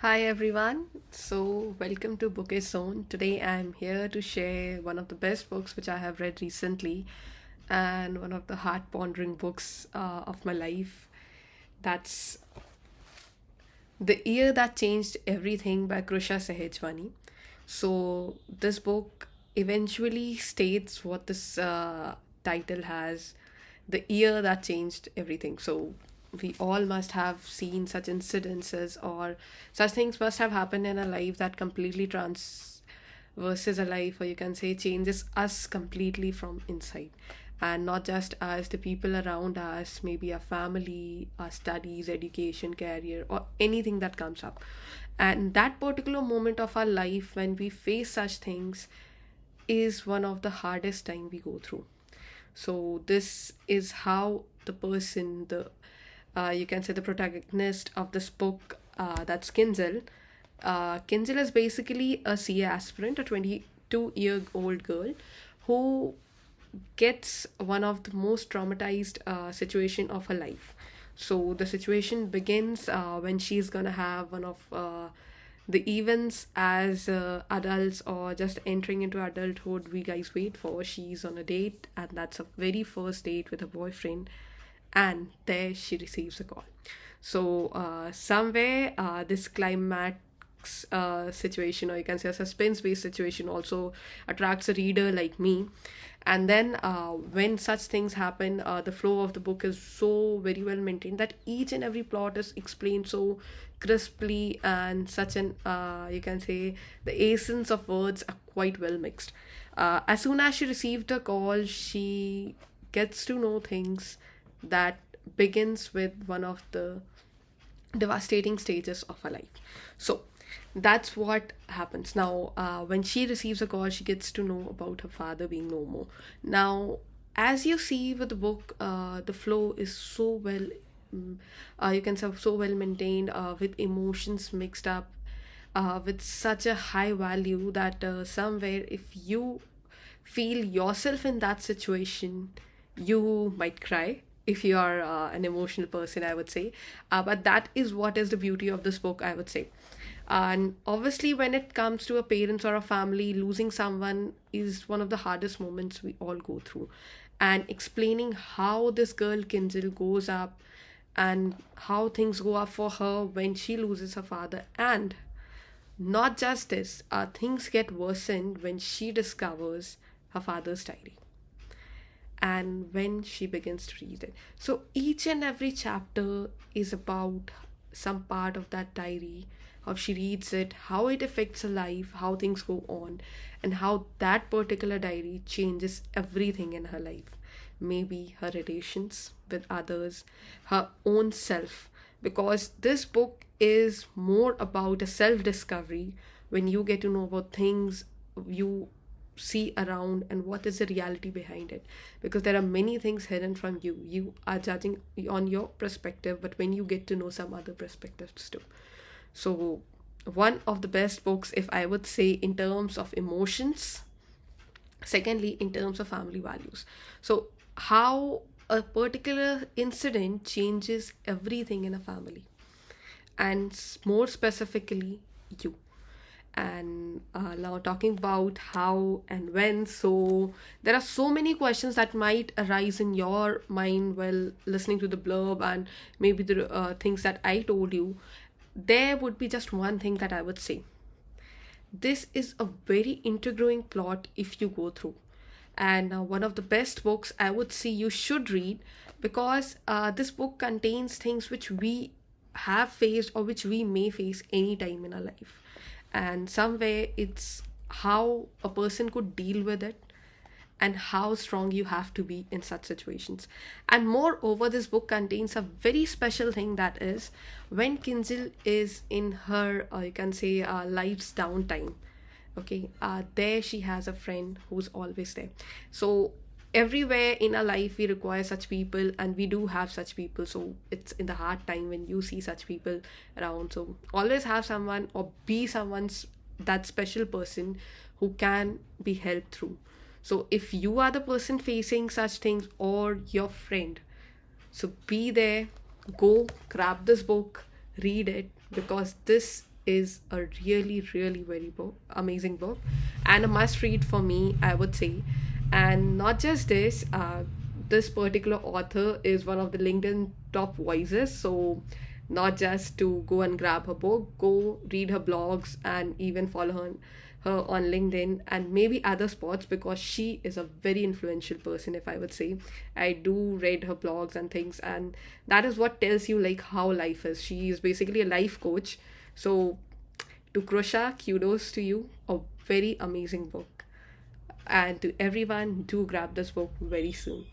Hi everyone. So, welcome to Bookish Zone. Today I'm here to share one of the best books which I have read recently and one of the heart pondering books of my life. That's The Year That Changed Everything by Krusha Sehejwani. So, this book eventually states what this title has, The Year That Changed Everything. So, we all must have seen such incidences or such things must have happened in our life that completely versus a life, or you can say changes us completely from inside, and not just us, the people around us, maybe our family, our studies, education, career, or anything that comes up. And that particular moment of our life when we face such things is one of the hardest time we go through. So this is how the person, the you can say the protagonist of this book, that's Kinjal. Kinjal is basically a CA aspirant, a 22-year-old girl who gets one of the most traumatized situation of her life. So the situation begins when she's gonna have one of the events as adults or just entering into adulthood we guys wait for. She's on a date, and that's a very first date with a boyfriend, and there she receives a call. So somewhere this climax situation, or you can say a suspense based situation, also attracts a reader like me. And then when such things happen, the flow of the book is so very well maintained that each and every plot is explained so crisply, and such an you can say the essence of words are quite well mixed. As soon as she received the call, she gets to know things that begins with one of the devastating stages of her life. So that's what happens. Now, when she receives a call, she gets to know about her father being no more. Now, as you see with the book, the flow is so well, you can say, so well maintained, with emotions mixed up, with such a high value that somewhere, if you feel yourself in that situation, you might cry if you are an emotional person, I would say. But that is what is the beauty of this book, I would say. And obviously, when it comes to a parents or a family, losing someone is one of the hardest moments we all go through. And explaining how this girl Kinjal goes up and how things go up for her when she loses her father, and not just this, things get worsened when she discovers her father's diary and when she begins to read it. So each and every chapter is about some part of that diary, how she reads it, how it affects her life, how things go on, and how that particular diary changes everything in her life. Maybe her relations with others, her own self. Because this book is more about a self discovery when you get to know about things you see around and what is the reality behind it, because there are many things hidden from you are judging on your perspective, but when you get to know some other perspectives too. So one of the best books, if I would say, in terms of emotions. Secondly, in terms of family values. So how a particular incident changes everything in a family, and more specifically, you. And now talking about how and when, so there are so many questions that might arise in your mind while listening to the blurb, and maybe the things that I told you. There would be just one thing that I would say: this is a very intriguing plot if you go through. And one of the best books I would say you should read, because this book contains things which we have faced or which we may face any time in our life. And somewhere it's how a person could deal with it and how strong you have to be in such situations. And moreover, this book contains a very special thing, that is when Kinjal is in her, you can say, life's downtime. Okay, there she has a friend who's always there. So everywhere in our life we require such people, and we do have such people. So it's in the hard time when you see such people around. So always have someone or be someone's that special person who can be helped through. So if you are the person facing such things, or your friend, so be there, go grab this book, read it, because this is a really, really very amazing book and a must read for me, I would say. And not just this, this particular author is one of the LinkedIn top voices. So, not just to go and grab her book, go read her blogs and even follow her on LinkedIn and maybe other spots, because she is a very influential person, if I would say. I do read her blogs and things, and that is what tells you like how life is. She is basically a life coach. So to Krusha, kudos to you. A very amazing book. And to everyone, do grab this book very soon.